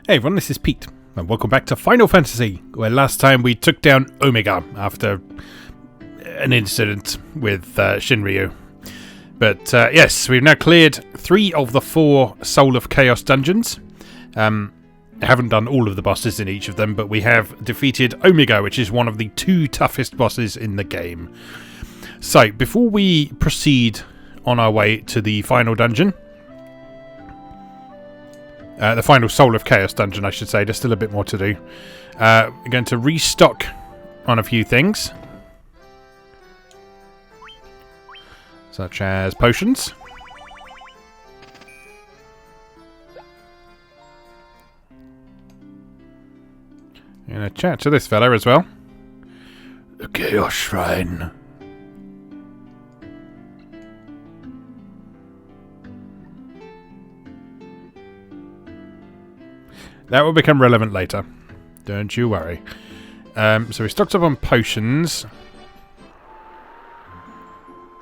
Hey everyone, this is Pete, and welcome back to Final Fantasy, where last time we took down Omega after an incident with Shinryu. But yes, we've now cleared 3 of the 4 Soul of Chaos dungeons. I haven't done all of the bosses in each of them, but we have defeated Omega, which is one of the 2 toughest bosses in the game. So, before we proceed on our way to the final dungeon, the final Soul of Chaos dungeon, I should say. There's still a bit more to do. We're going to restock on a few things, such as potions. I'm going to chat to this fella as well. The Chaos Shrine. That will become relevant later. Don't you worry. So we stocked up on potions.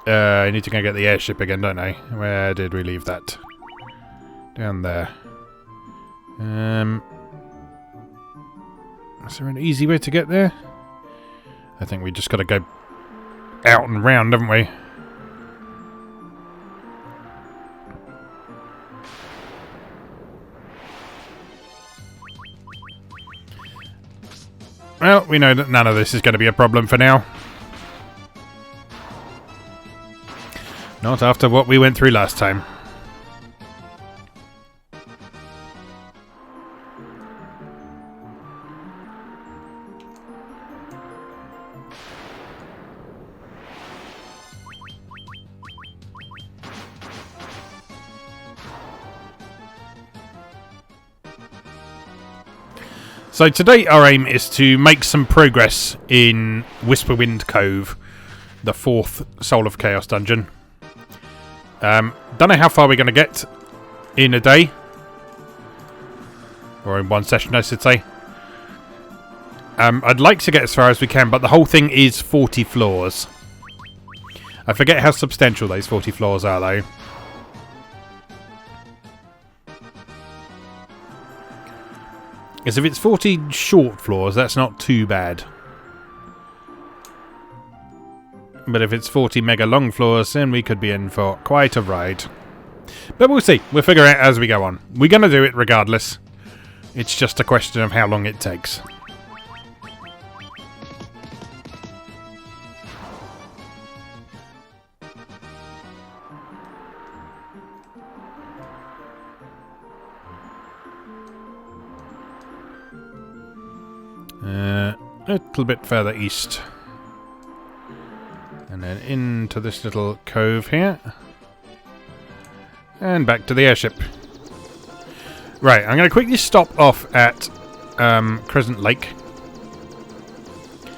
I need to go get the airship again, don't I? Where did we leave that? Down there. Is there an easy way to get there? I think we just got to go out and round, haven't we? Well, we know that none of this is going to be a problem for now. Not after what we went through last time. So today our aim is to make some progress in Whisperwind Cove, the 4th Soul of Chaos dungeon. Don't know how far we're going to get in a day. Or in one session, I should say. I'd like to get as far as we can, but the whole thing is 40 floors. I forget how substantial those 40 floors are, though. Because if it's 40 short floors, that's not too bad. But if it's 40 mega long floors, then we could be in for quite a ride. But we'll see. We'll figure it out as we go on. We're going to do it regardless. It's just a question of how long it takes. A little bit further east. And then into this little cove here. And back to the airship. Right, I'm going to quickly stop off at Crescent Lake.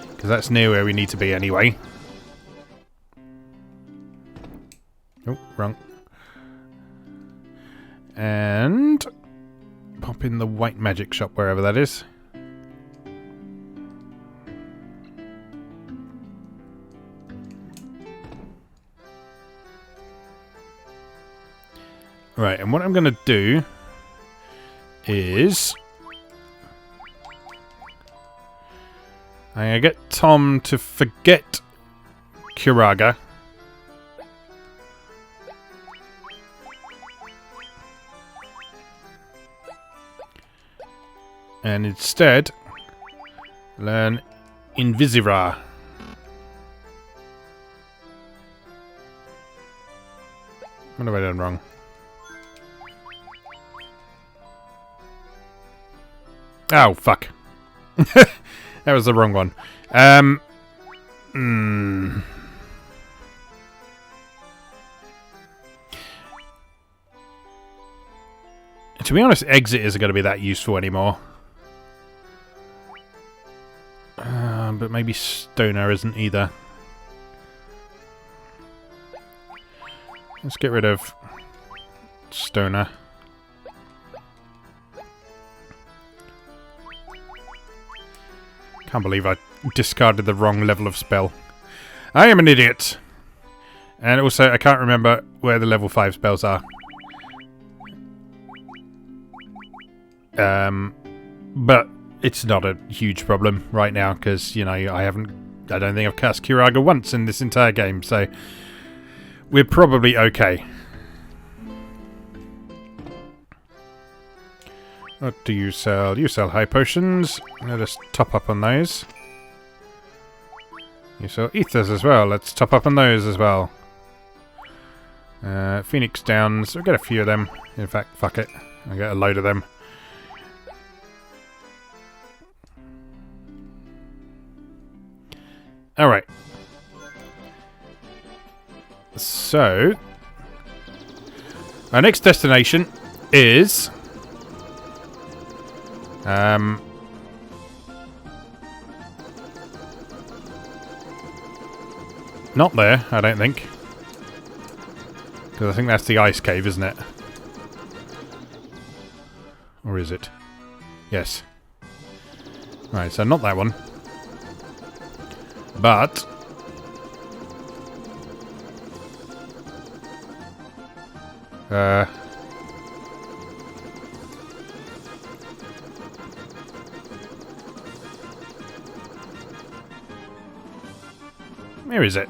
Because that's near where we need to be anyway. Oh, wrong. And pop in the white magic shop wherever that is. Right, and what I'm going to do is I'm going to get Tom to forget Curaga. And instead learn Invisira. What have I done wrong? Oh, fuck. That was the wrong one. To be honest, exit isn't going to be that useful anymore. But maybe Stoner isn't either. Let's get rid of Stoner. Can't believe I discarded the wrong level of spell. I am an idiot. And also, I can't remember where the level 5 spells are. But it's not a huge problem right now because, you know, I don't think I've cast Kiraga once in this entire game, so we're probably okay. What do you sell? You sell high potions. Let us top up on those. You sell ethers as well. Let's top up on those as well. Phoenix Downs. We'll get a few of them. In fact, fuck it. I'll get a load of them. Alright. So, our next destination is... not there, I don't think. Because I think that's the ice cave, isn't it? Or is it? Yes. Right, so not that one. But... where is it?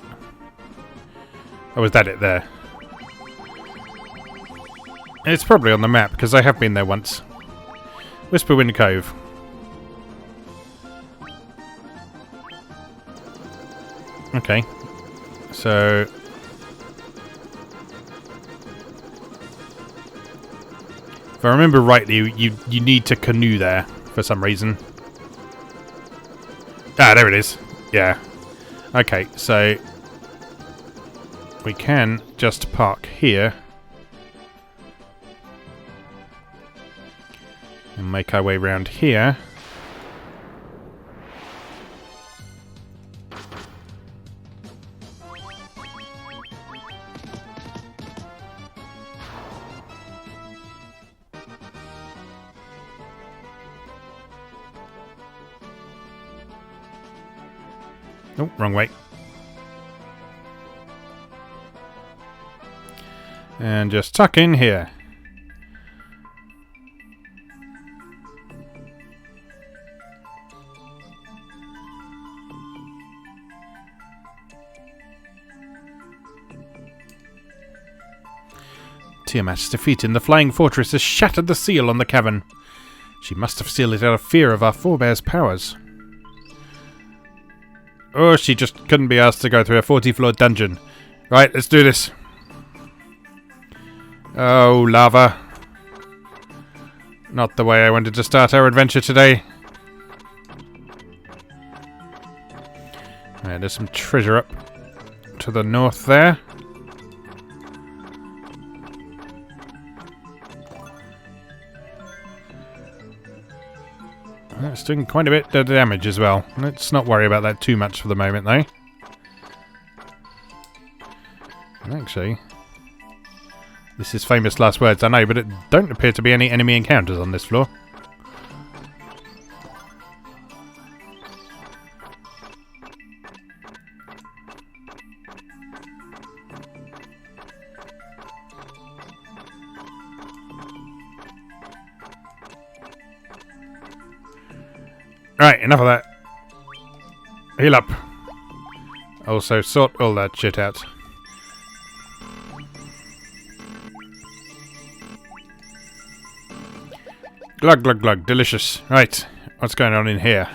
Oh, was that it there? It's probably on the map, because I have been there once. Whisperwind Cove. Okay. So... if I remember rightly, you need to canoe there for some reason. Ah, there it is. Yeah. Okay, so... we can just park here. And make our way around here. Oh, wrong way. And just tuck in here. Tiamat's defeat in the Flying Fortress has shattered the seal on the cavern. She must have sealed it out of fear of our forebears' powers. Or she just couldn't be asked to go through a 40-floor dungeon. Right, let's do this. Oh, lava. Not the way I wanted to start our adventure today. Right, there's some treasure up to the north there. That's doing quite a bit of damage as well. Let's not worry about that too much for the moment, though. And actually, this is famous last words, I know, but it don't appear to be any enemy encounters on this floor. Right, enough of that. Heal up. Also, sort all that shit out. Glug, glug, glug. Delicious. Right, what's going on in here?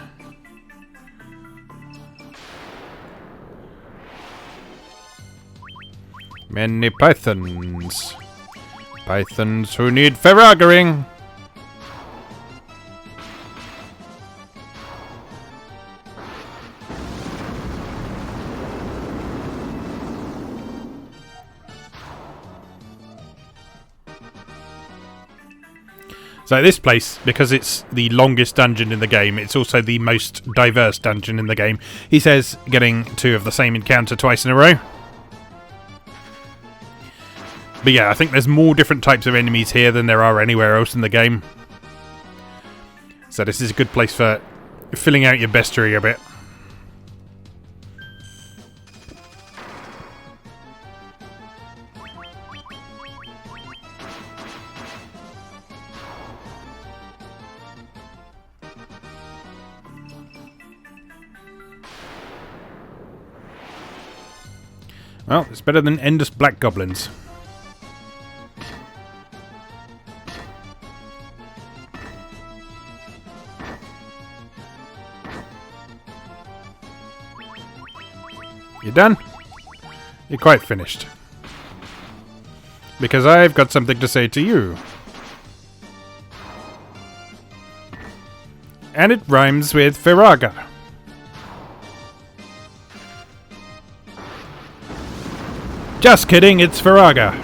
Many pythons. Pythons who need farragering. So this place, because it's the longest dungeon in the game, it's also the most diverse dungeon in the game. He says getting 2 of the same encounter twice in a row. But yeah, I think there's more different types of enemies here than there are anywhere else in the game. So this is a good place for filling out your bestiary a bit. Well, it's better than endless black goblins. You done? You're quite finished. Because I've got something to say to you. And it rhymes with Firaga. Just kidding, it's Firaga.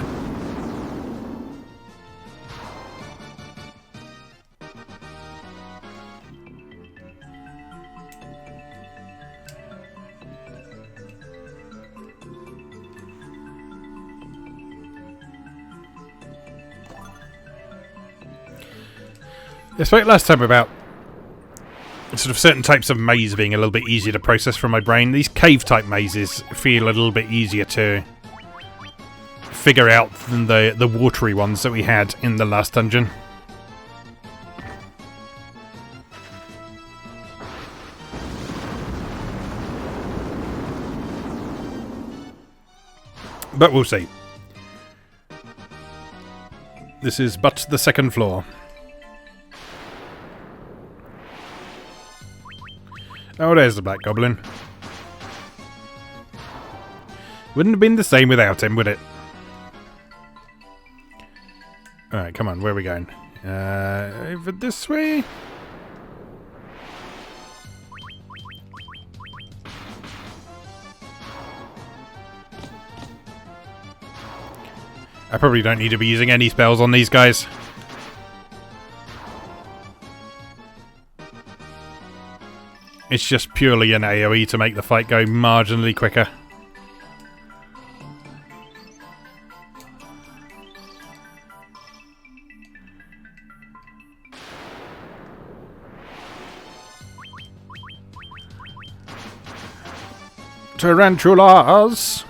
I spoke last time about sort of certain types of maze being a little bit easier to process from my brain. These cave-type mazes feel a little bit easier to figure out than the watery ones that we had in the last dungeon. But we'll see. This is but the second floor. Oh, there's the Black Goblin. Wouldn't have been the same without him, would it? Alright, come on, where are we going? Over this way? I probably don't need to be using any spells on these guys. It's just purely an AoE to make the fight go marginally quicker. Tarantulas!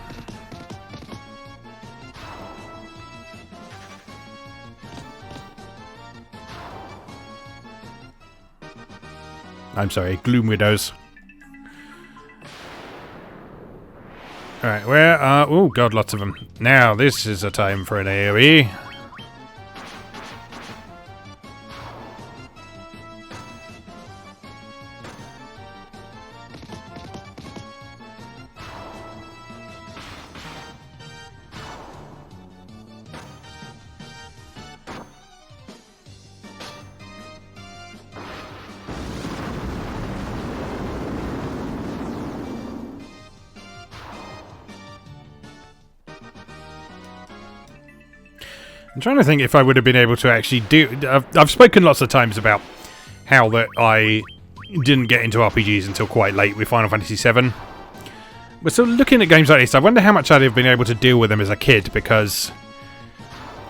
I'm sorry, Gloom Widows. Alright, where are... Oh god, lots of them. Now, this is a time for an AoE. I'm trying to think if I would have been able to actually do... I've spoken lots of times about how that I didn't get into RPGs until quite late with Final Fantasy VII. But still looking at games like this, I wonder how much I'd have been able to deal with them as a kid, because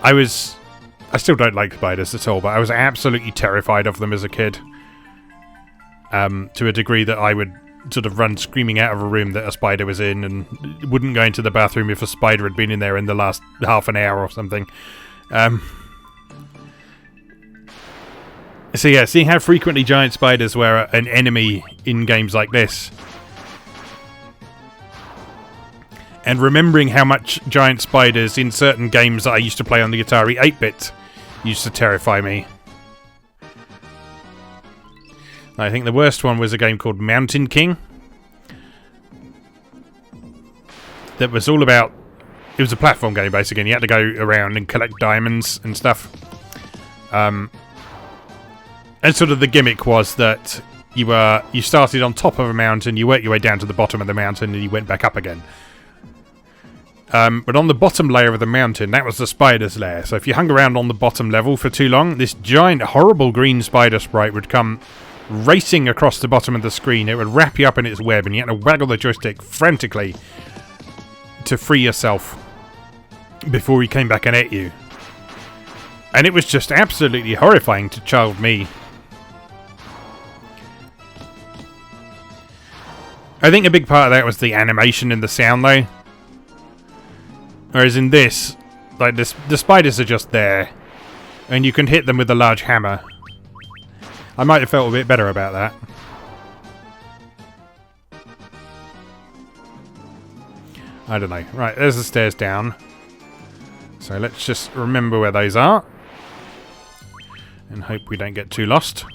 I still don't like spiders at all, but I was absolutely terrified of them as a kid. To a degree that I would sort of run screaming out of a room that a spider was in and wouldn't go into the bathroom if a spider had been in there in the last half an hour or something. So yeah, seeing how frequently giant spiders were an enemy in games like this, and remembering how much giant spiders in certain games that I used to play on the Atari 8-bit used to terrify me. I think the worst one was a game called Mountain King. That was all about... It was a platform game, basically, and you had to go around and collect diamonds and stuff. And sort of the gimmick was that you started on top of a mountain, you worked your way down to the bottom of the mountain, and you went back up again. But on the bottom layer of the mountain, that was the spider's lair. So if you hung around on the bottom level for too long, this giant, horrible green spider sprite would come racing across the bottom of the screen. It would wrap you up in its web, and you had to waggle the joystick frantically to free yourself before he came back and ate you. And it was just absolutely horrifying to child me. I think a big part of that was the animation and the sound, though. Whereas in this, like the spiders are just there, and you can hit them with a large hammer. I might have felt a bit better about that. I don't know. Right, there's the stairs down. So let's just remember where those are. And hope we don't get too lost.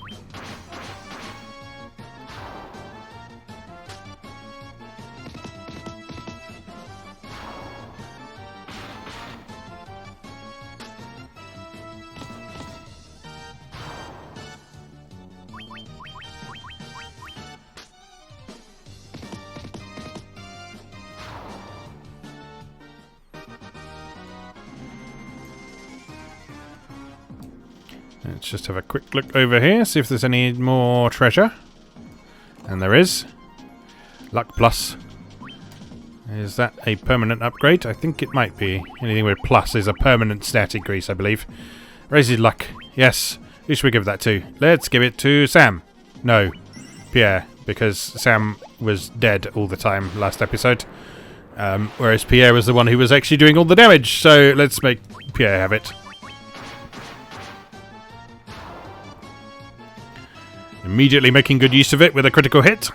Let's just have a quick look over here, see if there's any more treasure. And there is. Luck plus. Is that a permanent upgrade? I think it might be. Anything with plus is a permanent stat increase, I believe. Raises luck. Yes. Who should we give that to? Let's give it to Sam. No. Pierre. Because Sam was dead all the time last episode. Whereas Pierre was the one who was actually doing all the damage. So let's make Pierre have it. Immediately making good use of it with a critical hit.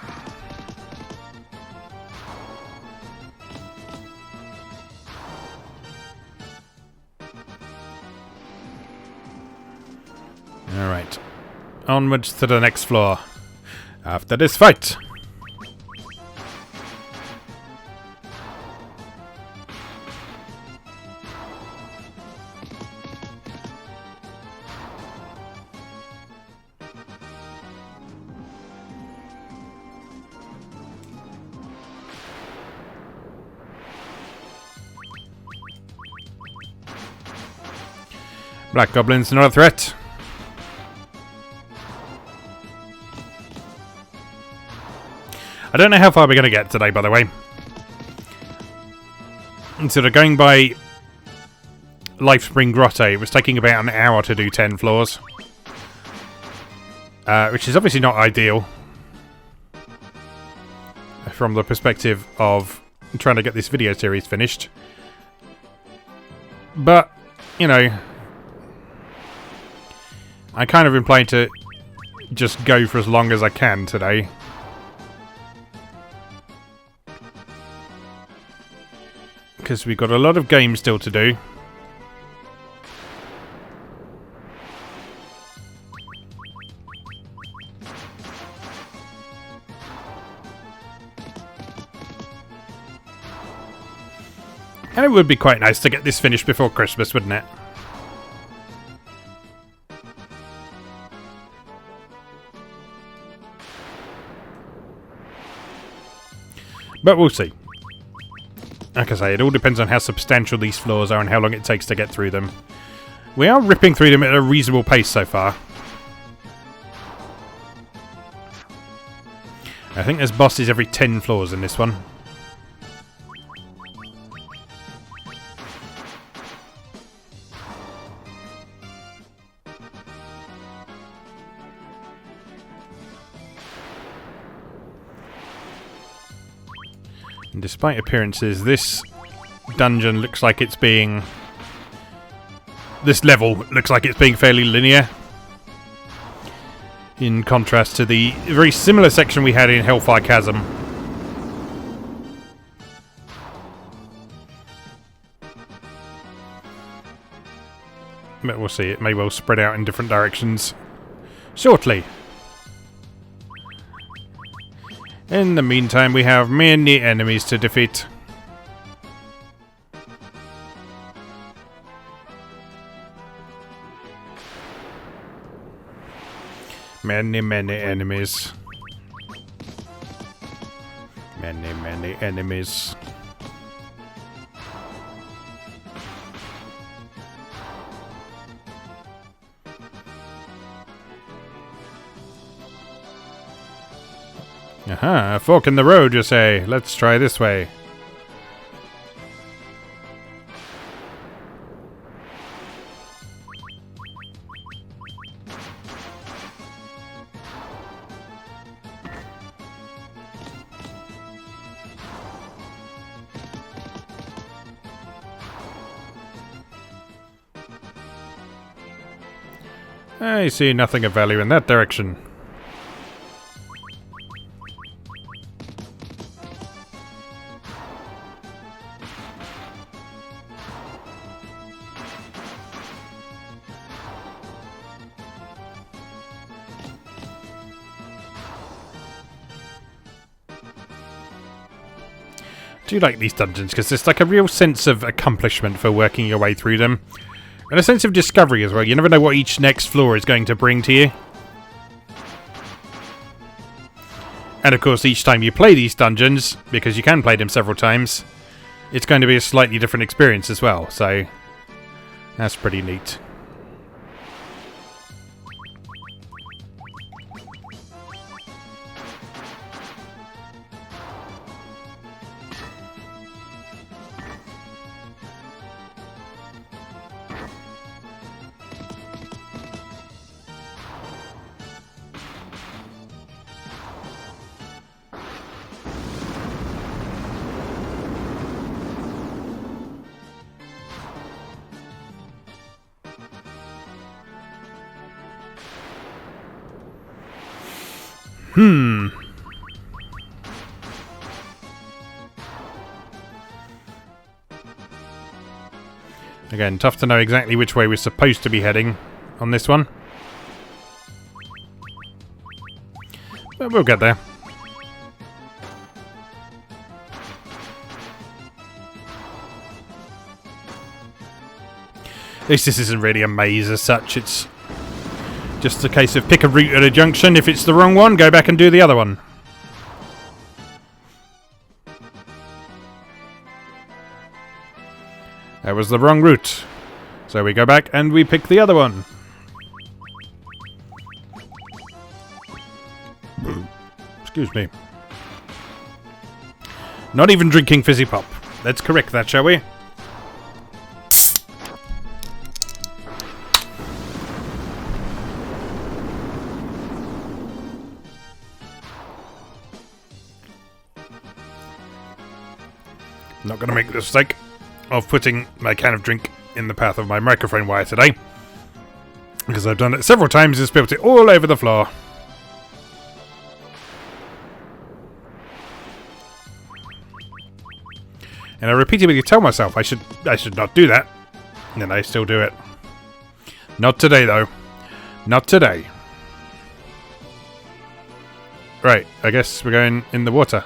Alright. Onwards to the next floor. After this fight. Black Goblin's not a threat. I don't know how far we're going to get today, by the way. Instead of going by Lifespring Grotto, it was taking about an hour to do 10 floors. Which is obviously not ideal. From the perspective of trying to get this video series finished. But, you know, I kind of been planning to just go for as long as I can today. Because we've got a lot of games still to do. And it would be quite nice to get this finished before Christmas, wouldn't it? But we'll see. Like I say, it all depends on how substantial these floors are and how long it takes to get through them. We are ripping through them at a reasonable pace so far. I think there's bosses every 10 floors in this one. And despite appearances, this dungeon looks like it's being... This level looks like it's being fairly linear. In contrast to the very similar section we had in Hellfire Chasm. But we'll see, it may well spread out in different directions shortly. In the meantime, we have many enemies to defeat. Many enemies. Many enemies. Aha, a fork in the road, you say. Let's try this way. I see nothing of value in that direction. do like these dungeons because there's like a real sense of accomplishment for working your way through them. And a sense of discovery as well. You never know what each next floor is going to bring to you. And of course, each time you play these dungeons, because you can play them several times, it's going to be a slightly different experience as well. So, that's pretty neat. Again, tough to know exactly which way we're supposed to be heading on this one. But we'll get there. At least this isn't really a maze as such, it's just a case of pick a route at a junction. If it's the wrong one, go back and do the other one. That was the wrong route. So we go back and we pick the other one. Excuse me. Not even drinking fizzy pop. Let's correct that, shall we? Not going to make the mistake of putting my can of drink in the path of my microphone wire today, because I've done it several times and spilled it all over the floor. And I repeatedly tell myself I should not do that, and then I still do it. Not today, though. Not today. Right, I guess we're going in the water.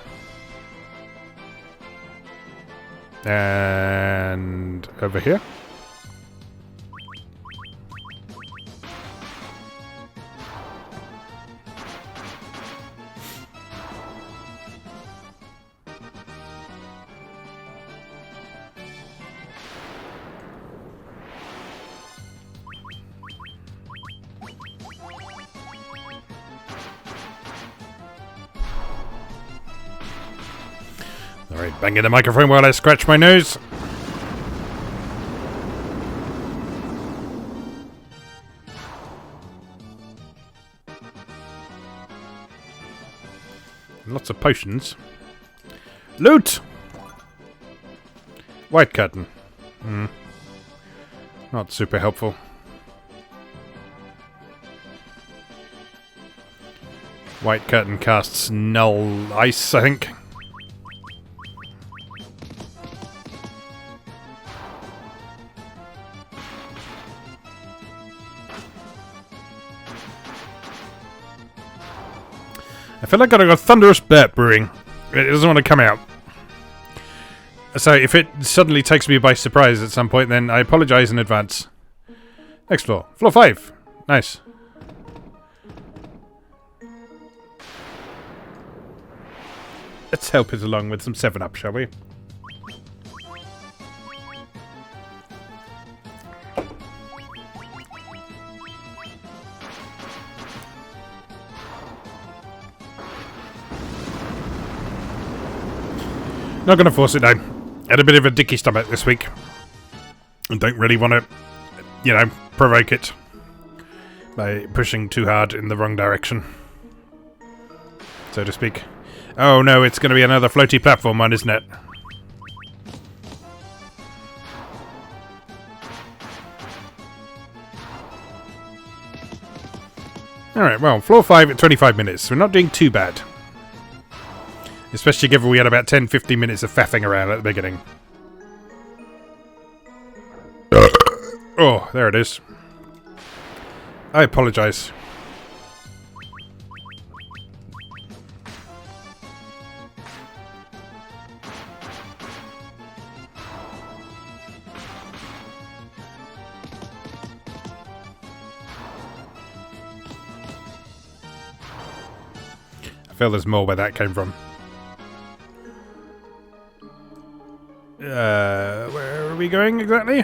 And over here. Alright, banging the microphone while I scratch my nose. Lots of potions. Loot! White curtain. Not super helpful. White curtain casts null ice, I think. I feel like I've got a thunderous burp brewing. It doesn't want to come out. So if it suddenly takes me by surprise at some point, then I apologise in advance. Next floor. Floor 5. Nice. Let's help it along with some 7-Up, shall we? Not going to force it down. Had a bit of a dicky stomach this week. And don't really want to, you know, provoke it by pushing too hard in the wrong direction, so to speak. Oh no, it's going to be another floaty platform one, isn't it? Alright, well, floor 5 at 25 minutes. We're not doing too bad. Especially given we had about 10-15 minutes of faffing around at the beginning. Oh, there it is. I apologise. feel there's more where that came from. Where are we going exactly?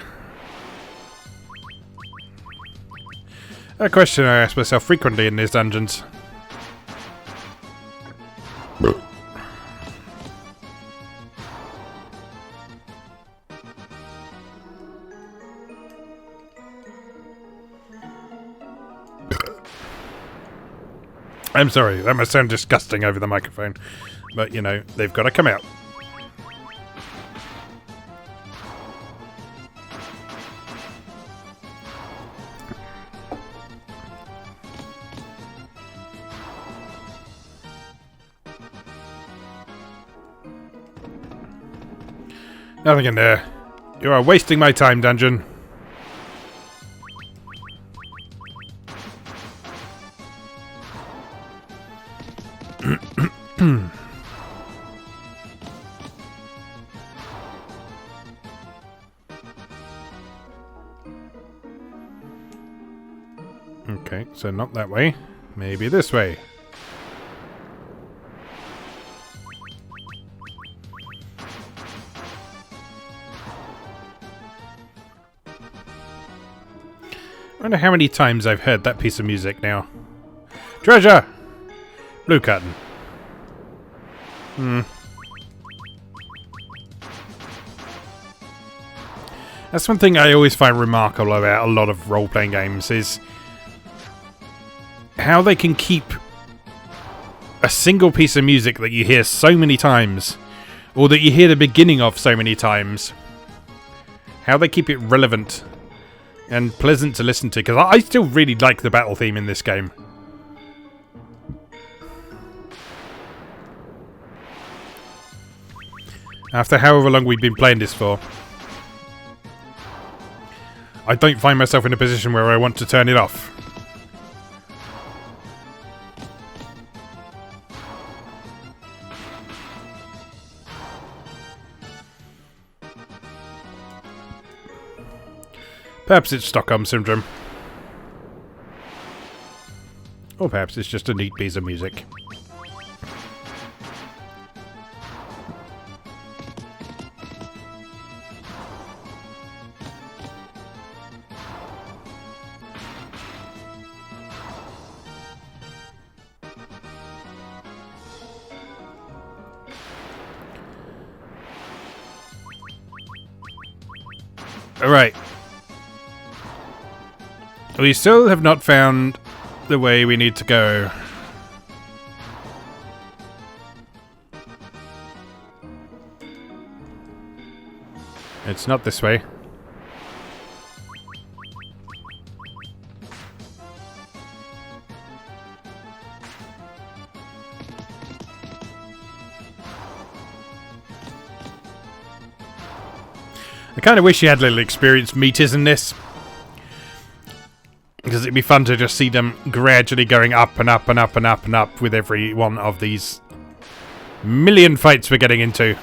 A question I ask myself frequently in these dungeons. I'm sorry, that must sound disgusting over the microphone. But, you know, they've got to come out. Nothing in there. You are wasting my time, dungeon. Okay, so not that way. Maybe this way. I wonder how many times I've heard that piece of music now. Treasure! Blue curtain. That's one thing I always find remarkable about a lot of role-playing games is how they can keep a single piece of music that you hear so many times, or that you hear the beginning of so many times, how they keep it relevant and pleasant to listen to, because I still really like the battle theme in this game. After however long we've been playing this for, I don't find myself in a position where I want to turn it off. Perhaps it's Stockholm Syndrome. Or perhaps it's just a neat piece of music. Alright. We still have not found the way we need to go. It's not this way. I kind of wish you had little experienced meters in this, because it'd be fun to just see them gradually going up and up and up and up and up with every one of these million fights we're getting into.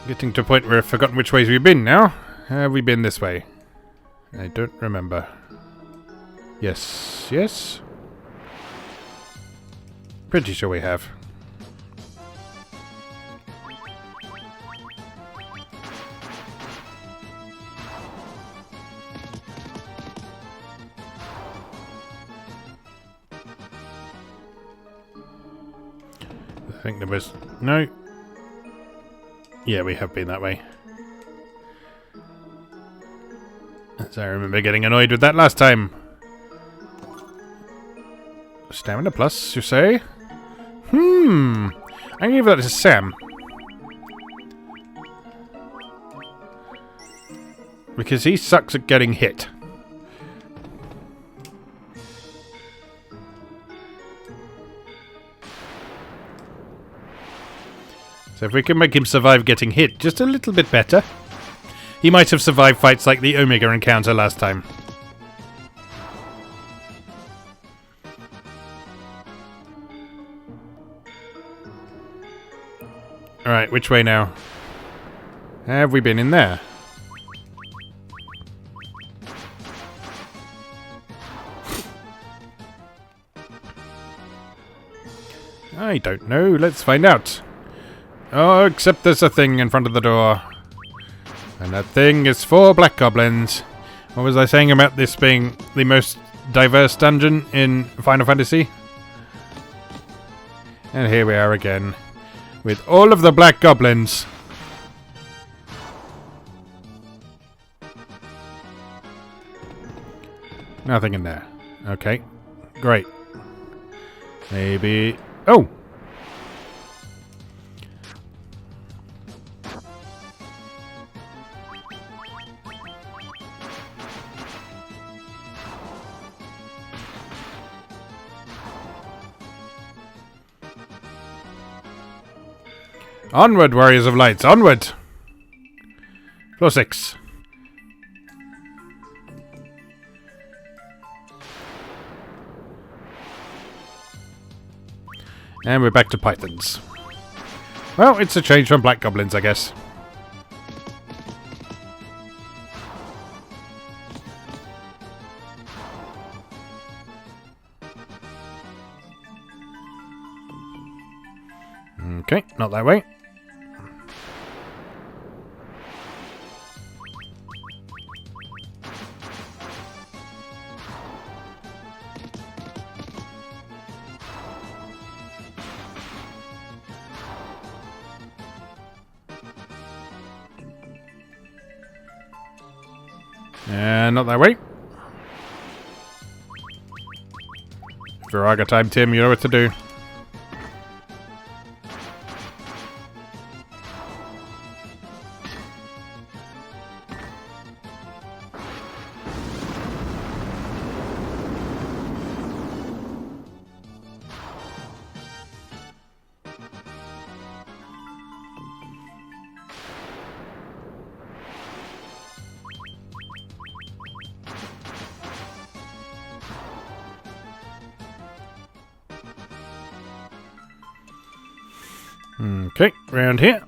Getting to a point where I've forgotten which ways we've been now. Have we been this way? I don't remember. Yes, yes. Pretty sure we have. I think there was... No. Yeah, we have been that way. As I remember getting annoyed with that last time. Stamina plus, you say? I'm gonna give that to Sam. Because he sucks at getting hit. So if we can make him survive getting hit just a little bit better, he might have survived fights like the Omega encounter last time. Alright, which way now? Have we been in there? I don't know. Let's find out. Oh, except there's a thing in front of the door. And that thing is 4 black goblins. What was I saying about this being the most diverse dungeon in Final Fantasy? And here we are again. With all of the black goblins. Nothing in there. Okay. Great. Maybe... Oh! Onward, Warriors of Lights, onward! Floor 6. And we're back to pythons. Well, it's a change from black goblins, I guess. Okay, not that way. And not that way. Viraga time, Tim, you know what to do. Okay, round here.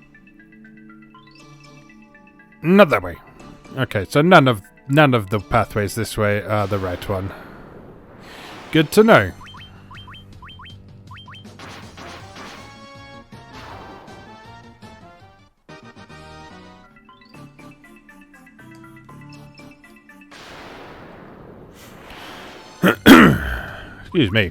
Not that way. Okay, so none of the pathways this way are the right one. Good to know. Excuse me.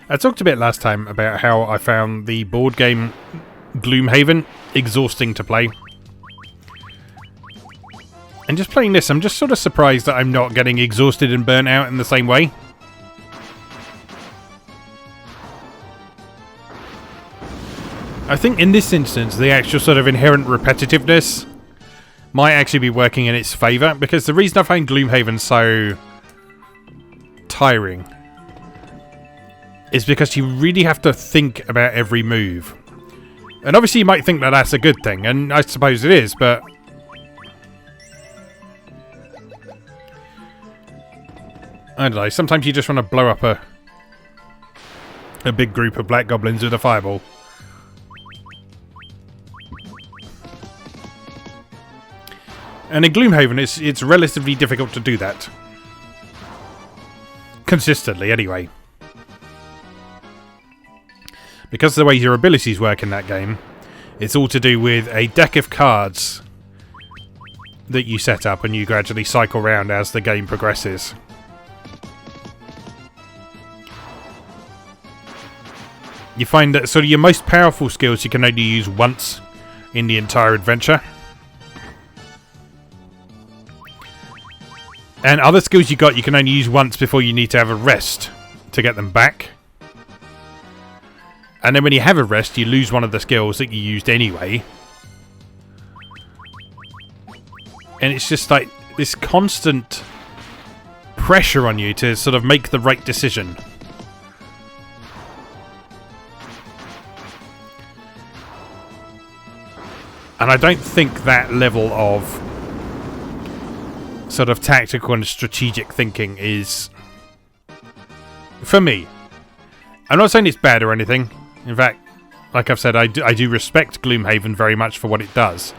I talked a bit last time about how I found the board game Gloomhaven exhausting to play. And just playing this, I'm just sort of surprised that I'm not getting exhausted and burnt out in the same way. I think in this instance, the actual sort of inherent repetitiveness might actually be working in its favour, because the reason I find Gloomhaven so tiring is because you really have to think about every move. And obviously you might think that that's a good thing, and I suppose it is, but I don't know, sometimes you just want to blow up a big group of black goblins with a fireball. And in Gloomhaven, it's relatively difficult to do that. Consistently, anyway. Because of the way your abilities work in that game, it's all to do with a deck of cards that you set up and you gradually cycle around as the game progresses. You find that sort of your most powerful skills you can only use once in the entire adventure. And other skills you got, you can only use once before you need to have a rest to get them back. And then when you have a rest, you lose one of the skills that you used anyway. And it's just like this constant pressure on you to sort of make the right decision. And I don't think that level of sort of tactical and strategic thinking is, for me. I'm not saying it's bad or anything. In fact, like I've said, I do respect Gloomhaven very much for what it does.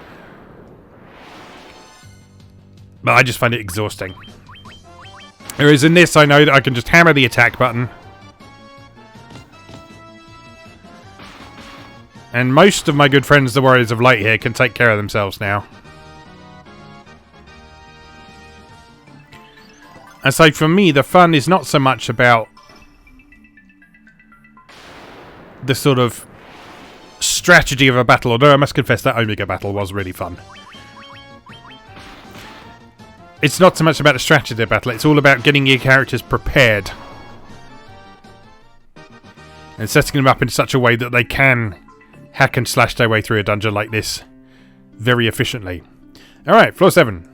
But I just find it exhausting. Whereas in this, I know that I can just hammer the attack button. And most of my good friends, the Warriors of Light here, can take care of themselves now. And so for me, the fun is not so much about the sort of strategy of a battle, although I must confess that Omega battle was really fun. It's not so much about the strategy of the battle, it's all about getting your characters prepared. And setting them up in such a way that they can hack and slash their way through a dungeon like this very efficiently. Alright, floor 7.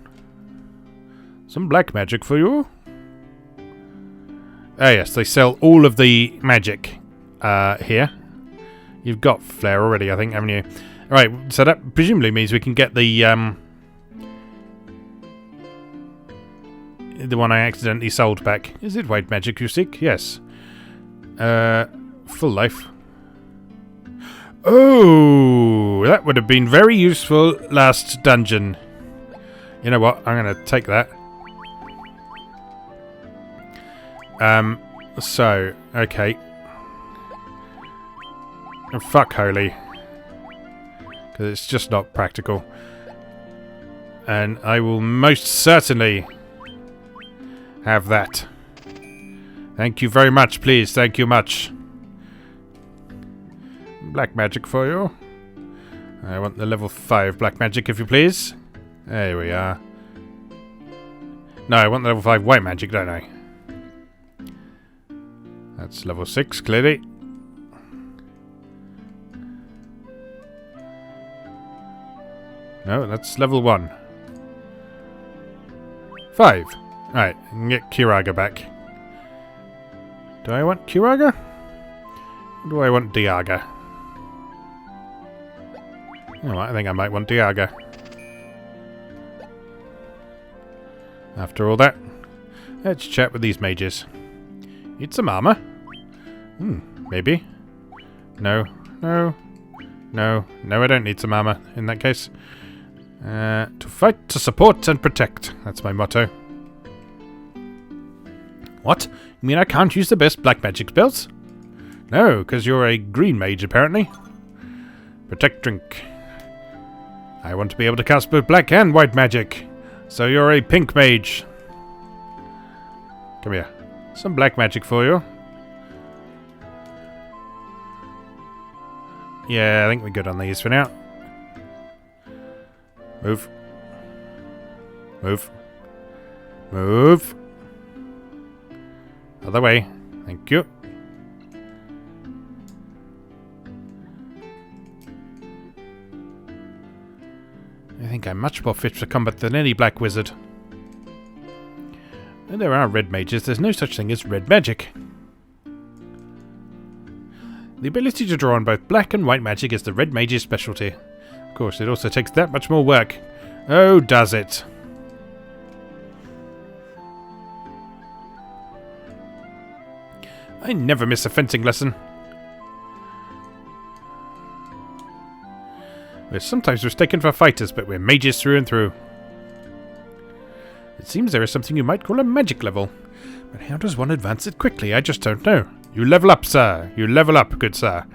Some black magic for you. Ah yes, they sell all of the magic here. You've got Flare already, I think, haven't you? Alright, so that presumably means we can get the one I accidentally sold back. Is it white magic you seek? Yes. Full life. Oh, that would have been very useful last dungeon. You know what? I'm going to take that. So, okay. Oh, fuck holy. Because it's just not practical. And I will most certainly have that. Thank you very much, please. Thank you much. Black magic for you. I want the level 5 black magic, if you please. There we are. No, I want the level 5 white magic, don't I? That's level 6, clearly. No, that's level 1. 5. Alright, I can get Kiraga back. Do I want Kiraga? Or do I want Diaga? Oh, I think I might want Diaga. After all that, let's chat with these mages. Need some armor? Maybe. No, no, no, no, I don't need some armor in that case. To fight, to support, and protect. That's my motto. What? You mean I can't use the best black magic spells? No, because you're a green mage, apparently. Protect, drink. I want to be able to cast both black and white magic. So you're a pink mage. Come here. Some black magic for you. Yeah, I think we're good on these for now. Move. Move. Move. Other way. Thank you. I think I'm much more fit for combat than any black wizard. And there are red mages, there's no such thing as red magic. The ability to draw on both black and white magic is the red mage's specialty. Of course, it also takes that much more work. Oh, does it? I never miss a fencing lesson. We're sometimes mistaken for fighters, but we're mages through and through. It seems there is something you might call a magic level. But how does one advance it quickly? I just don't know. You level up, sir. You level up, good sir.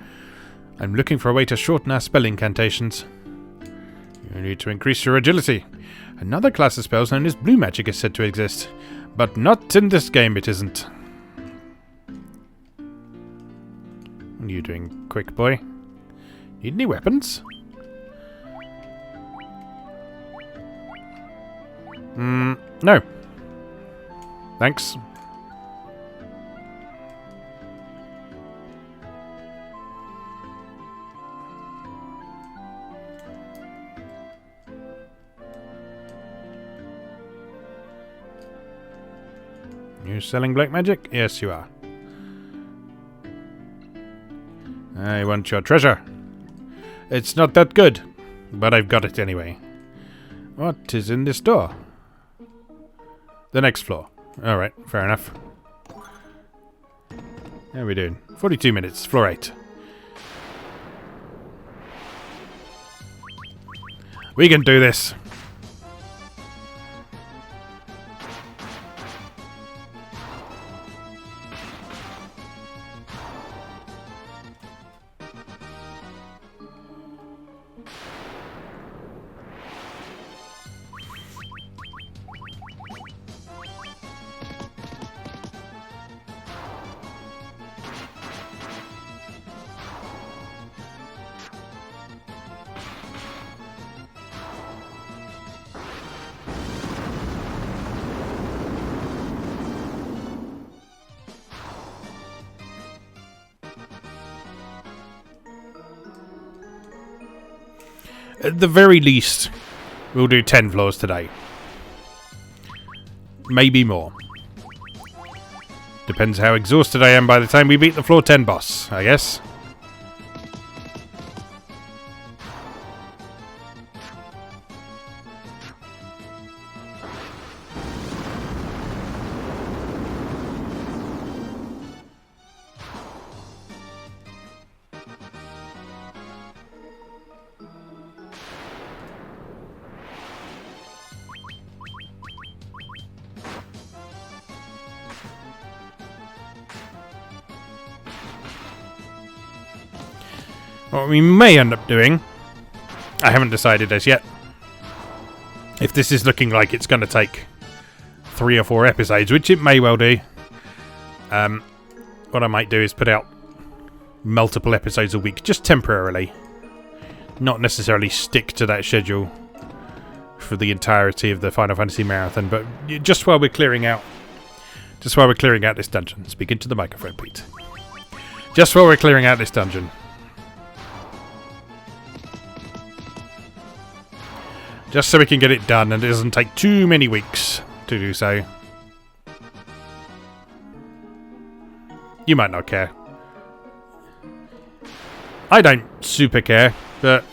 I'm looking for a way to shorten our spell incantations. You need to increase your agility. Another class of spells known as blue magic is said to exist. But not in this game, it isn't. What are you doing, quick boy? Need any weapons? No. Thanks. You selling black magic? Yes, you are. I want your treasure. It's not that good, but I've got it anyway. What is in this door? The next floor. Alright, fair enough. How are we doing? 42 minutes, floor 8. We can do this. At the very least, we'll do 10 floors today. Maybe more. Depends how exhausted I am by the time we beat the floor 10 boss, I guess. What we may end up doing, I haven't decided as yet. If this is looking like it's going to take 3 or 4 episodes, which it may well do, what I might do is put out multiple episodes a week, just temporarily. Not necessarily stick to that schedule for the entirety of the Final Fantasy Marathon, but just while we're clearing out this dungeon. Speak into the microphone, Pete. Just while we're clearing out this dungeon. Just so we can get it done and it doesn't take too many weeks to do so. You might not care. I don't super care, but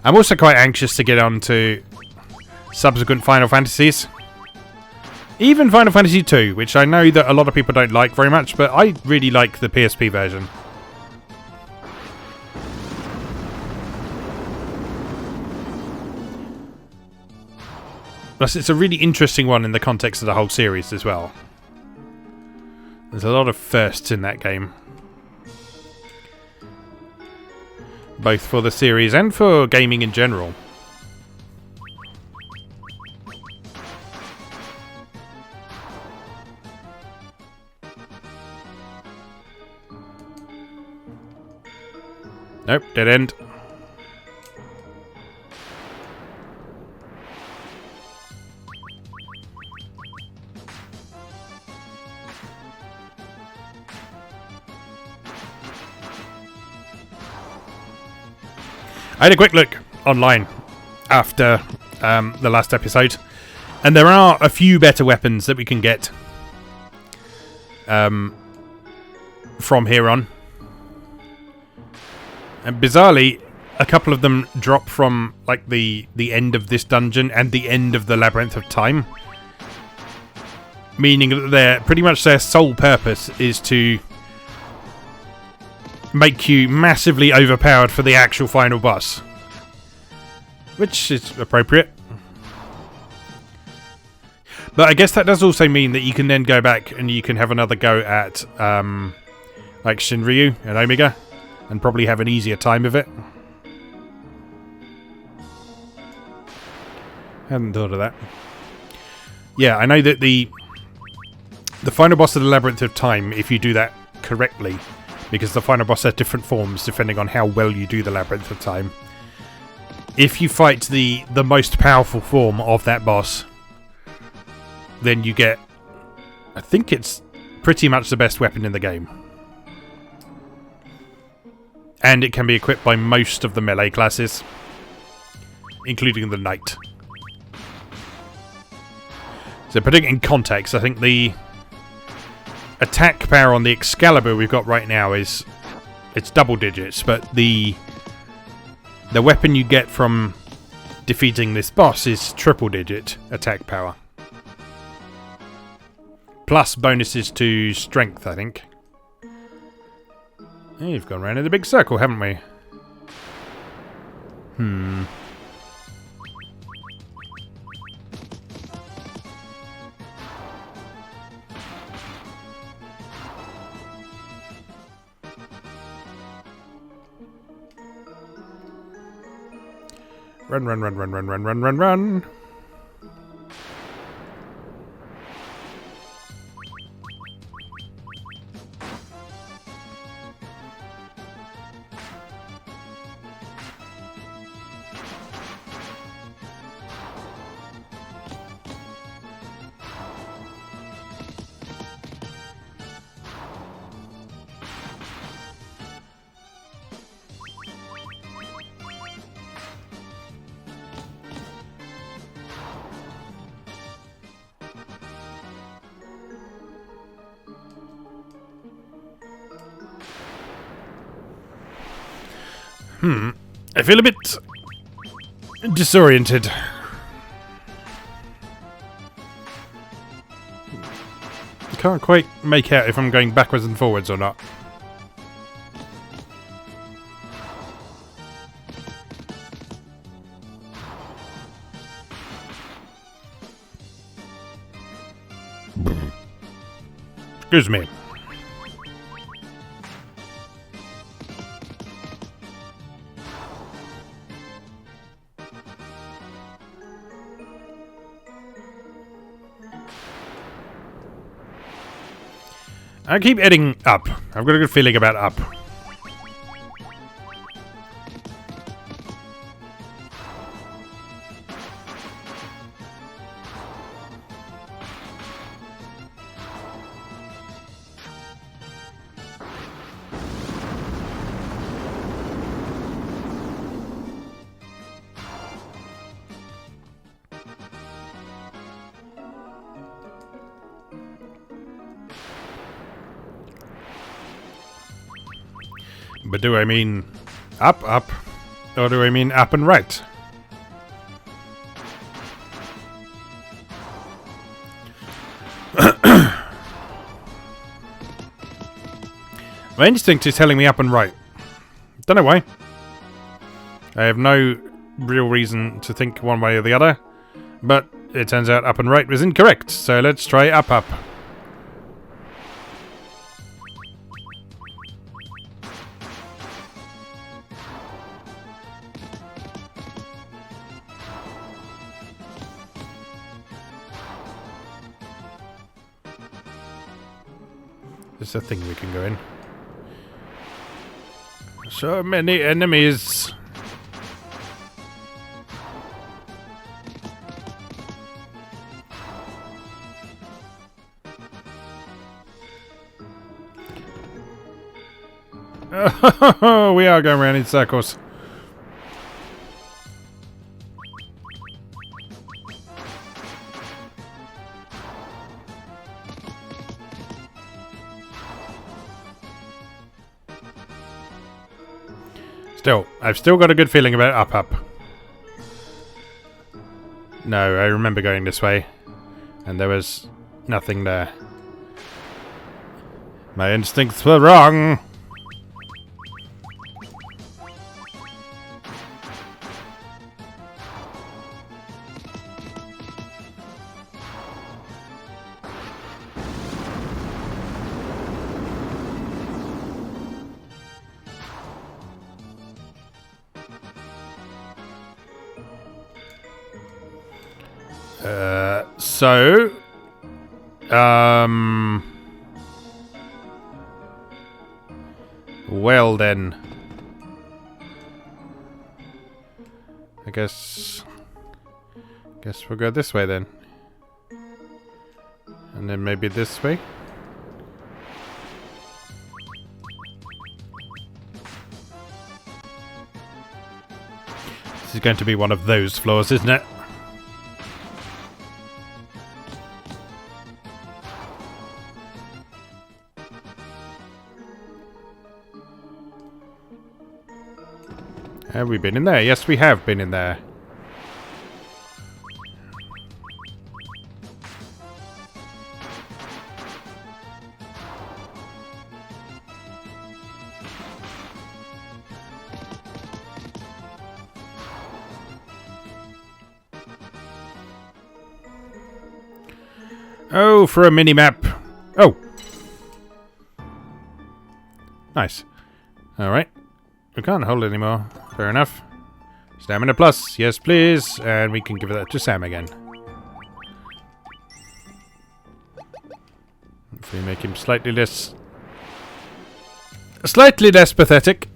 I'm also quite anxious to get on to subsequent Final Fantasies. Even Final Fantasy 2, which I know that a lot of people don't like very much, but I really like the PSP version. Plus, it's a really interesting one in the context of the whole series as well. There's a lot of firsts in that game. Both for the series and for gaming in general. Nope, dead end. I had a quick look online after the last episode, and there are a few better weapons that we can get from here on. And bizarrely, a couple of them drop from like the end of this dungeon and the end of the Labyrinth of Time, meaning that pretty much their sole purpose is to make you massively overpowered for the actual final boss, which is appropriate. But I guess that does also mean that you can then go back and you can have another go at like Shinryu and Omega and probably have an easier time of it. Hadn't thought of that. Yeah, I know that the final boss of the Labyrinth of Time, if you do that correctly, because the final boss has different forms depending on how well you do the Labyrinth of Time. If you fight the most powerful form of that boss, then you get I think it's pretty much the best weapon in the game. And it can be equipped by most of the melee classes, including the knight. So putting it in context, I think the attack power on the Excalibur we've got right now is it's double digits, but the weapon you get from defeating this boss is triple digit attack power. Plus bonuses to strength, I think. Hey, you've gone around in a big circle, haven't we? Run, run, run, run, run, run, run, run, run. I feel a bit disoriented. I can't quite make out if I'm going backwards and forwards or not. Excuse me. I keep heading up. I've got a good feeling about up. But do I mean up, up? Or do I mean up and right? My instinct is telling me up and right. Don't know why. I have no real reason to think one way or the other. But it turns out up and right was incorrect. So let's try up, up. There's a thing we can go in. So many enemies. Oh, we are going around in circles. I've still got a good feeling about up, up. No, I remember going this way, and there was nothing there. My instincts were wrong. Well then. I guess we'll go this way then. And then maybe this way. This is going to be one of those floors, isn't it? Have we been in there? Yes, we have been in there. Oh, for a mini-map. Oh. Nice. Alright. We can't hold it anymore. Fair enough. Stamina plus. Yes, please. And we can give that to Sam again. Hopefully make him slightly less pathetic.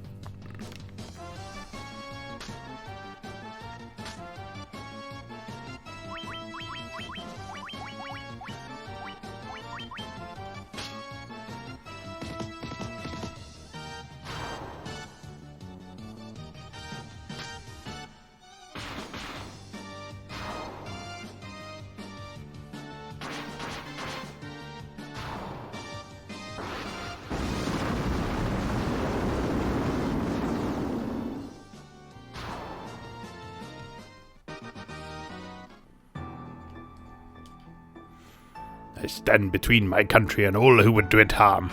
I stand between my country and all who would do it harm.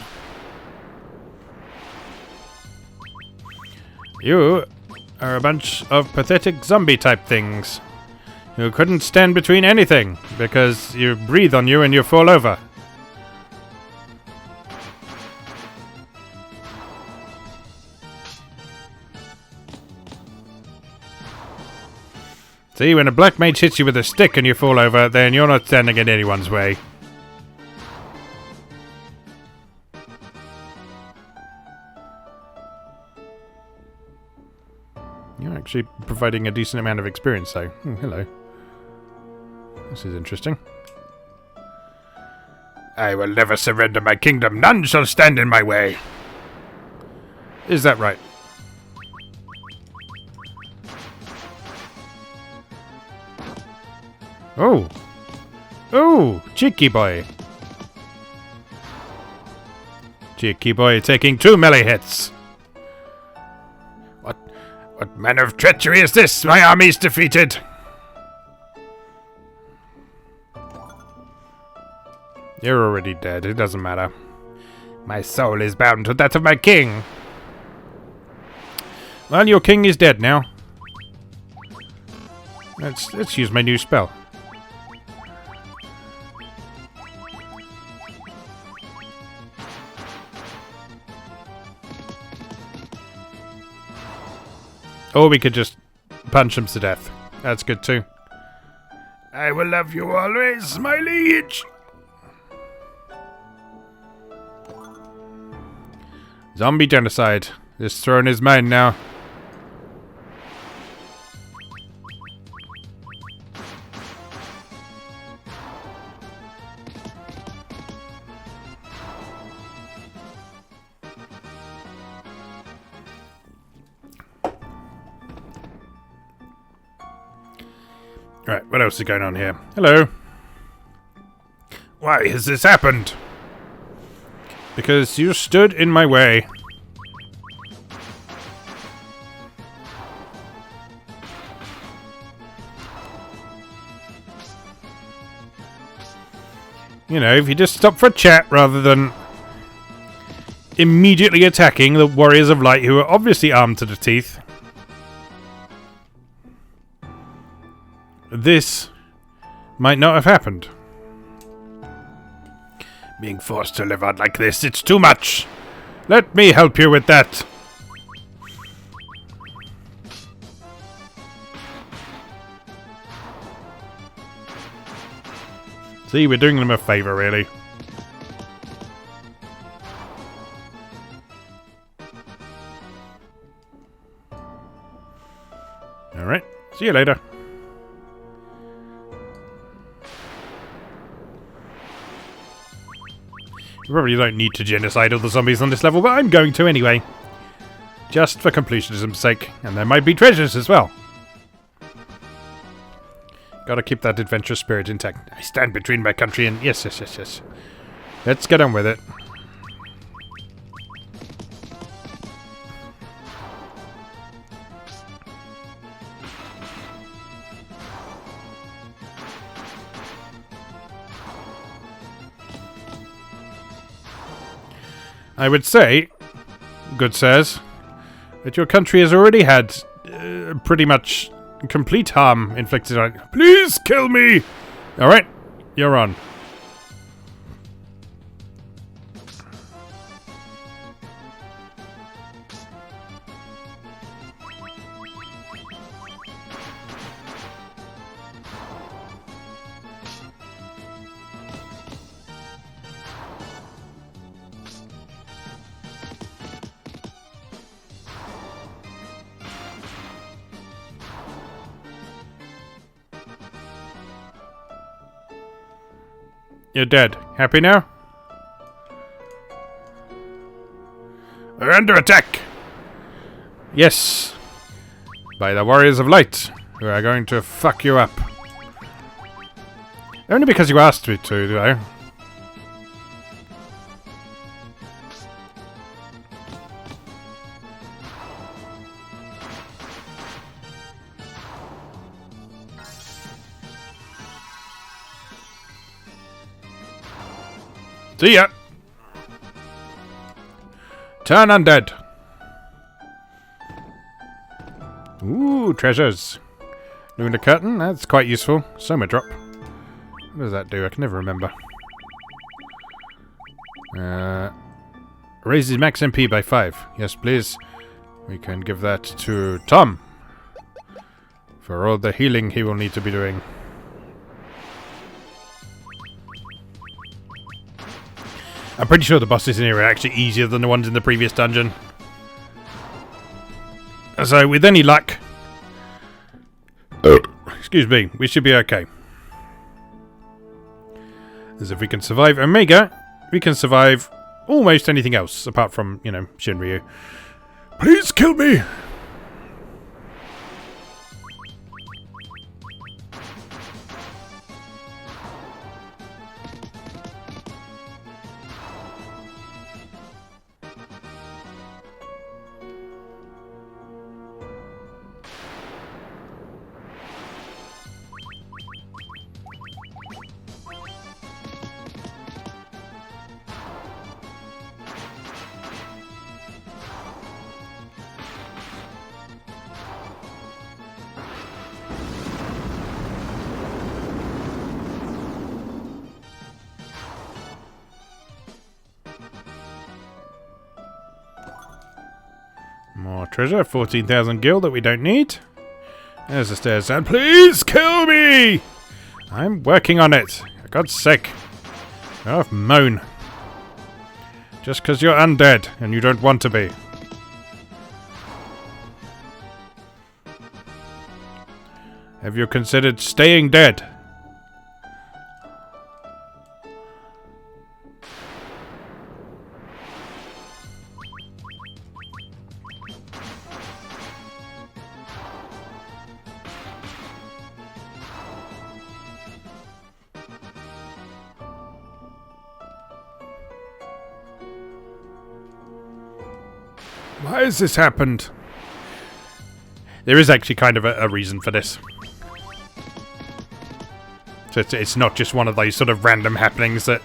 You are a bunch of pathetic zombie-type things who couldn't stand between anything because you breathe on you and you fall over. See, when a black mage hits you with a stick and you fall over, then you're not standing in anyone's way. You're actually providing a decent amount of experience, though. Oh, hello. This is interesting. I will never surrender my kingdom. None shall stand in my way. Is that right? Oh. Oh, cheeky boy. Cheeky boy taking 2 melee hits. What manner of treachery is this? My army's defeated. You're already dead. It doesn't matter. My soul is bound to that of my king. Well, your king is dead now. Let's use my new spell. Or we could just punch him to death. That's good too. I will love you always, my liege. Zombie genocide. This throne is mine now. Right, what else is going on here? Hello. Why has this happened? Because you stood in my way. You know, if you just stop for a chat rather than immediately attacking the warriors of light who are obviously armed to the teeth. This might not have happened. Being forced to live out like this, it's too much. Let me help you with that. See, we're doing them a favor, really. Alright, see you later. Probably don't need to genocide all the zombies on this level, but I'm going to anyway. Just for completionism's sake. And there might be treasures as well. Gotta keep that adventurous spirit intact. I stand between my country and... Yes. Let's get on with it. I would say, good sirs, that your country has already had pretty much complete harm inflicted on it. Please kill me! Alright, you're on. You're dead. Happy now? We're under attack! Yes. By the Warriors of Light, who are going to fuck you up. Only because you asked me to, though. See ya! Turn undead! Ooh, treasures. Lunar curtain, that's quite useful. Soma drop. What does that do? I can never remember. Raises max MP by 5. Yes, please. We can give that to Tom. For all the healing he will need to be doing. I'm pretty sure the bosses in here are actually easier than the ones in the previous dungeon. So, with any luck... excuse me, we should be okay. As if we can survive Omega, we can survive almost anything else, apart from, you know, Shinryu. Please kill me! More treasure, 14,000 gil that we don't need. There's the stairs down. Please kill me! I'm working on it. For God's sake. Oh, moan. Just because you're undead and you don't want to be. Have you considered staying dead? Why has this happened? There is actually kind of a reason for this. So it's not just one of those sort of random happenings that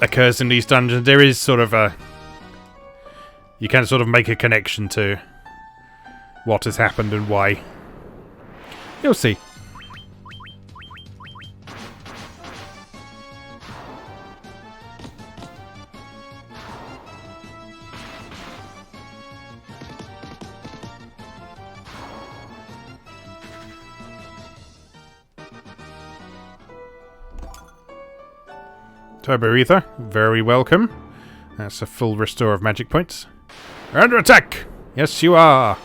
occurs in these dungeons. There is sort of a... You can sort of make a connection to what has happened and why. You'll see. Turbo Ether, very welcome. That's a full restore of magic points. We're under attack! Yes, you are!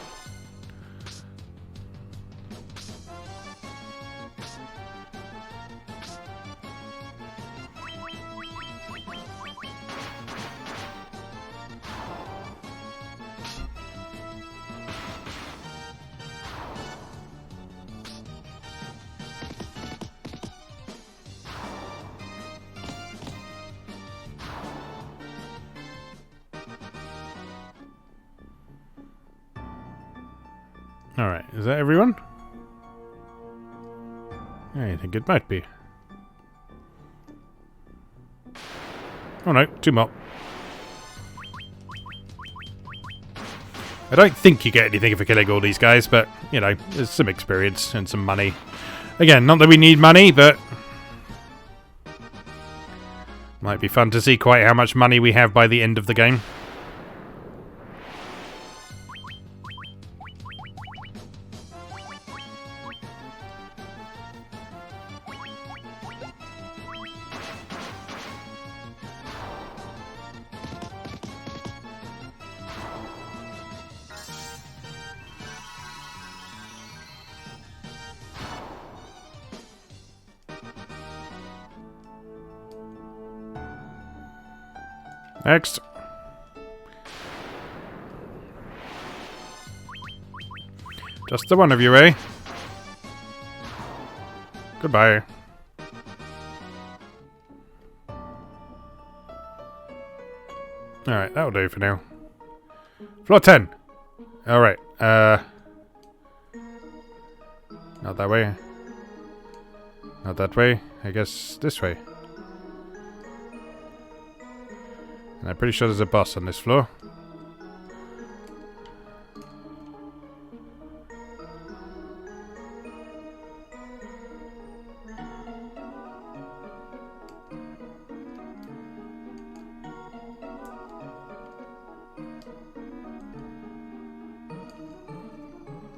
Alright, is that everyone? I think it might be. Oh no, 2 more. I don't think you get anything for killing all these guys, but, you know, there's some experience and some money. Again, not that we need money, but... might be fun to see quite how much money we have by the end of the game. Next. Just the one of you, eh? Goodbye. Alright, that'll do for now. Floor 10! Alright, not that way. Not that way. I guess this way. And I'm pretty sure there's a boss on this floor.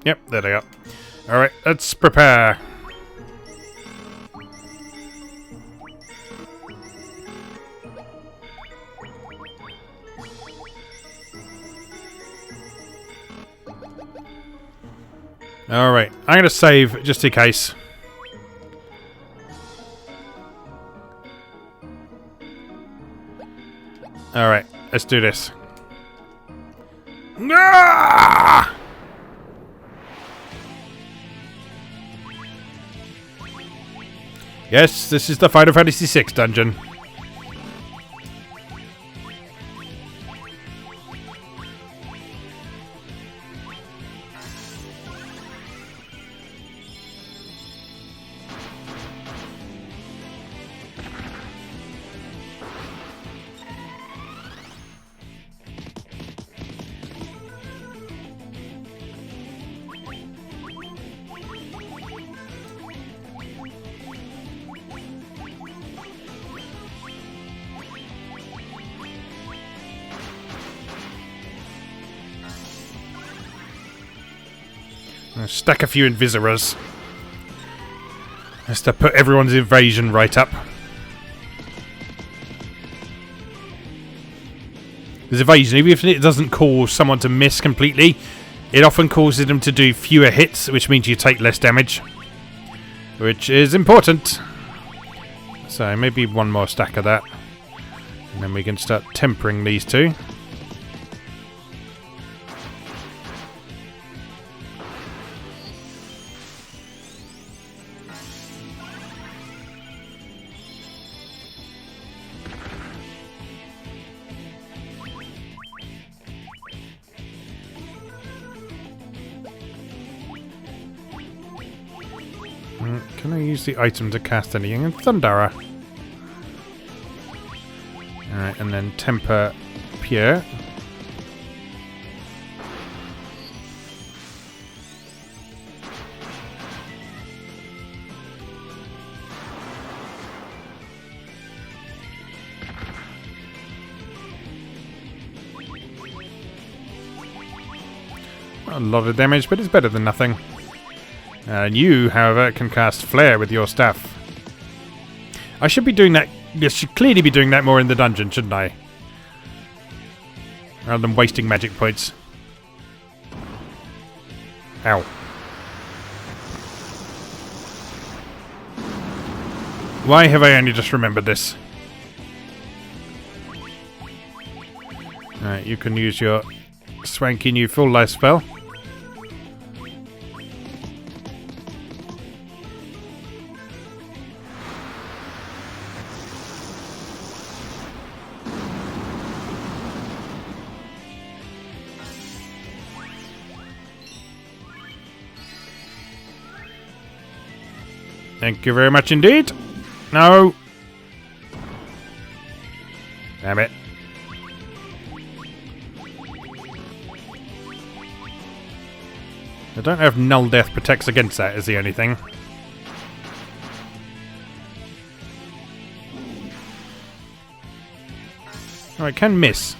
Yep, there they are. Alright, let's prepare. Alright, I'm going to save just in case. Alright, let's do this. Ah! Yes, this is the Final Fantasy VI dungeon. Stack a few Invisors. Just to put everyone's evasion right up. This evasion, even if it doesn't cause someone to miss completely, it often causes them to do fewer hits, which means you take less damage. Which is important. So maybe one more stack of that. And then we can start tempering these two. Can I use the item to cast anything in Thundara? Alright, and then Temper Pure. A lot of damage, but it's better than nothing. And you, however, can cast Flare with your staff. I should be doing that. I should clearly be doing that more in the dungeon, shouldn't I? Rather than wasting magic points. Ow. Why have I only just remembered this? Alright, you can use your swanky new full life spell. Thank you very much indeed. No. Damn it. I don't know if Null Death protects against that, is the only thing. Oh, it can miss.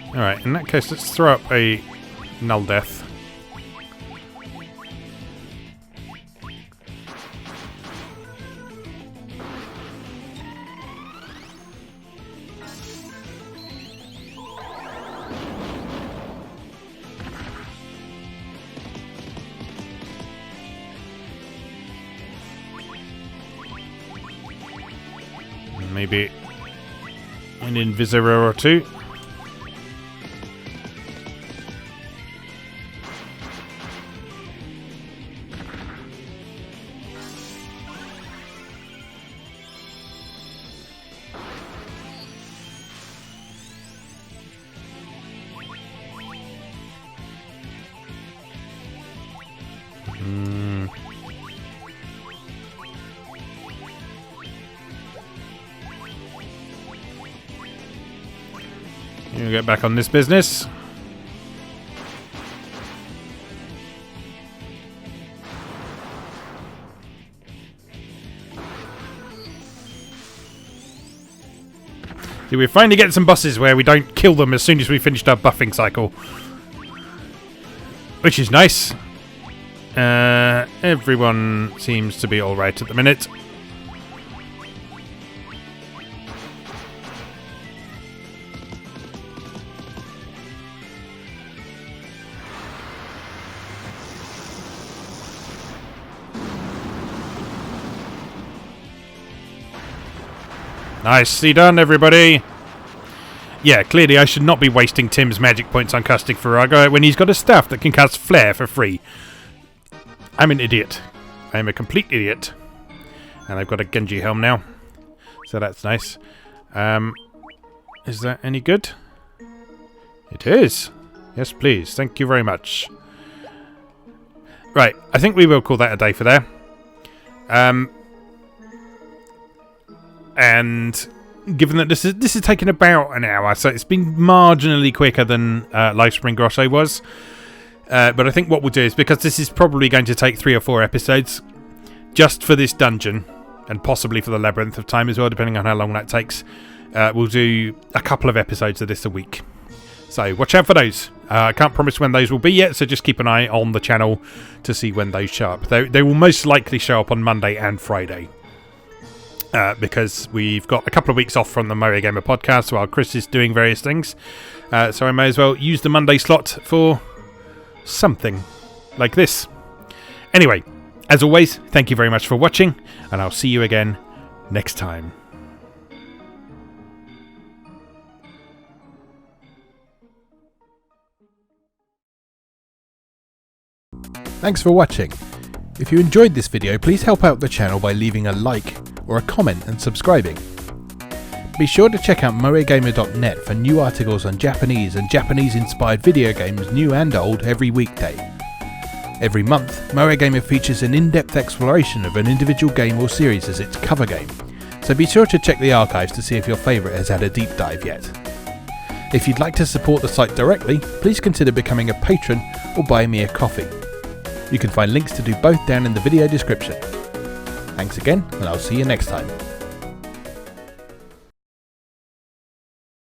Alright, in that case, let's throw up a Null Death. Maybe an Invisor or two. We'll get back on this business. See, we're finally getting some bosses where we don't kill them as soon as we finished our buffing cycle. Which is nice. Everyone seems to be alright at the minute. Nicely done, everybody. Yeah, clearly I should not be wasting Tim's magic points on casting Farago when he's got a staff that can cast Flare for free. I'm an idiot. I am a complete idiot. And I've got a Genji helm now. So that's nice. Is that any good? It is. Yes, please. Thank you very much. Right, I think we will call that a day for there. And given that this is taking about an hour, so it's been marginally quicker than Lifespring Grotto was. But I think what we'll do is, because this is probably going to take 3 or 4 episodes, just for this dungeon, and possibly for the Labyrinth of Time as well, depending on how long that takes, we'll do a couple of episodes of this a week. So watch out for those. I can't promise when those will be yet, so just keep an eye on the channel to see when those show up. They will most likely show up on Monday and Friday. Because we've got a couple of weeks off from the Mario Gamer podcast while Chris is doing various things. So I may as well use the Monday slot for something like this. Anyway, as always, thank you very much for watching, and I'll see you again next time. Thanks for watching. If you enjoyed this video, please help out the channel by leaving a like or a comment and subscribing. Be sure to check out moegamer.net for new articles on Japanese and Japanese-inspired video games, new and old, every weekday. Every month, Moe Gamer features an in-depth exploration of an individual game or series as its cover game, so be sure to check the archives to see if your favourite has had a deep dive yet. If you'd like to support the site directly, please consider becoming a patron or buy me a coffee. You can find links to do both down in the video description. Thanks again, and I'll see you next time.